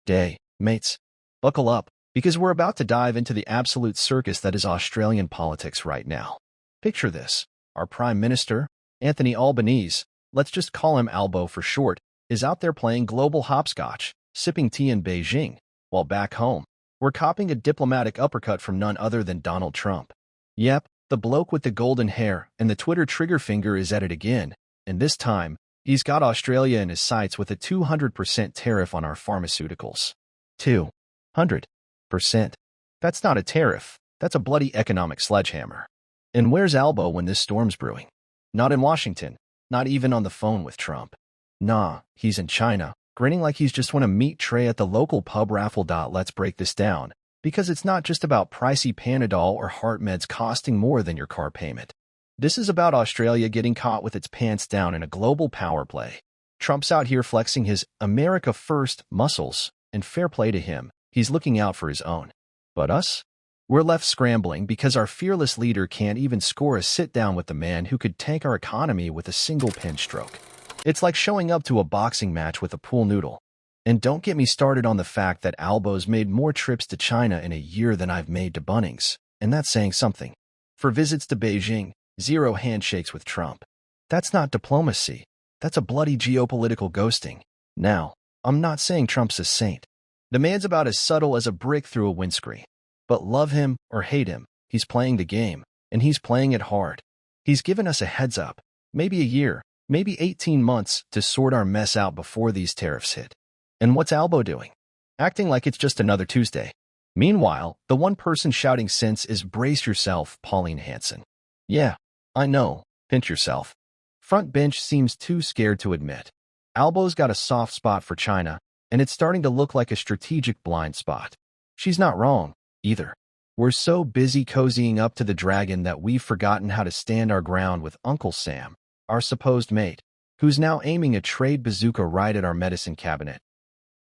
day, mates. Buckle up, because we're about to dive into the absolute circus that is Australian politics right now. Picture this. Our Prime Minister, Anthony Albanese, let's just call him Albo for short, is out there playing global hopscotch, sipping tea in Beijing, while back home, we're copying a diplomatic uppercut from none other than Donald Trump. Yep, the bloke with the golden hair and the Twitter trigger finger is at it again, and this time, he's got Australia in his sights with a 200% tariff on our pharmaceuticals. 200%. That's not a tariff, that's a bloody economic sledgehammer. And where's Albo when this storm's brewing? Not in Washington, not even on the phone with Trump. Nah, he's in China, grinning like he's just won a meat tray at the local pub raffle. Let's break this down, because it's not just about pricey Panadol or heart meds costing more than your car payment. This is about Australia getting caught with its pants down in a global power play. Trump's out here flexing his America First muscles, and fair play to him, he's looking out for his own. But us? We're left scrambling because our fearless leader can't even score a sit-down with the man who could tank our economy with a single pen stroke. It's like showing up to a boxing match with a pool noodle. And don't get me started on the fact that Albo's made more trips to China in a year than I've made to Bunnings, and that's saying something. For visits to Beijing, 0 handshakes with Trump. That's not diplomacy. That's a bloody geopolitical ghosting. Now, I'm not saying Trump's a saint. The man's about as subtle as a brick through a windscreen. But love him or hate him, he's playing the game, and he's playing it hard. He's given us a heads up, maybe a year, maybe 18 months to sort our mess out before these tariffs hit. And what's Albo doing? Acting like it's just another Tuesday. Meanwhile, the one person shouting sense is brace yourself, Pauline Hanson. Yeah, I know, pinch yourself. Front bench seems too scared to admit. Albo's got a soft spot for China, and it's starting to look like a strategic blind spot. She's not wrong, either. We're so busy cozying up to the dragon that we've forgotten how to stand our ground with Uncle Sam, our supposed mate, who's now aiming a trade bazooka right at our medicine cabinet.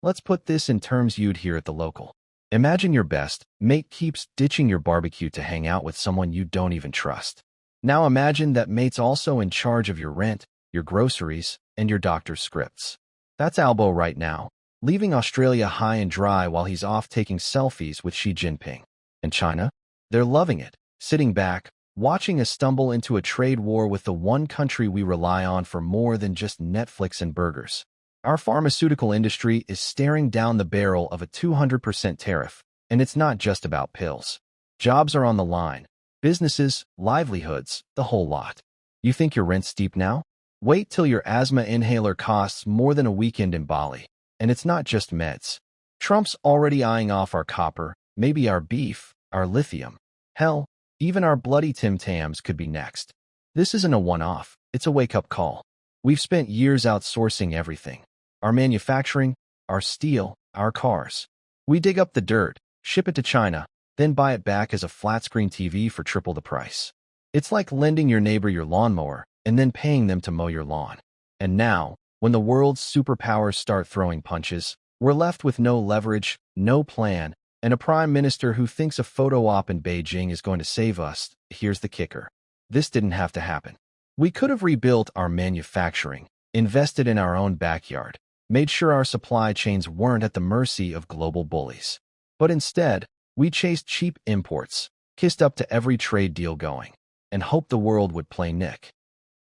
Let's put this in terms you'd hear at the local. Imagine your best mate keeps ditching your barbecue to hang out with someone you don't even trust. Now imagine that mate's also in charge of your rent, your groceries, and your doctor's scripts. That's Albo right now, leaving Australia high and dry while he's off taking selfies with Xi Jinping. And China? They're loving it, sitting back, watching us stumble into a trade war with the one country we rely on for more than just Netflix and burgers. Our pharmaceutical industry is staring down the barrel of a 200% tariff, and it's not just about pills. Jobs are on the line. Businesses, livelihoods, the whole lot. You think your rent's steep now? Wait till your asthma inhaler costs more than a weekend in Bali. And it's not just meds. Trump's already eyeing off our copper, maybe our beef, our lithium. Hell, even our bloody Tim Tams could be next. This isn't a one-off, it's a wake-up call. We've spent years outsourcing everything. Our manufacturing, our steel, our cars. We dig up the dirt, ship it to China, then buy it back as a flat-screen TV for triple the price. It's like lending your neighbor your lawnmower and then paying them to mow your lawn. And now, when the world's superpowers start throwing punches, we're left with no leverage, no plan, and a prime minister who thinks a photo op in Beijing is going to save us. Here's the kicker. This didn't have to happen. We could have rebuilt our manufacturing, invested in our own backyard, made sure our supply chains weren't at the mercy of global bullies. But instead, we chased cheap imports, kissed up to every trade deal going, and hoped the world would play Nick.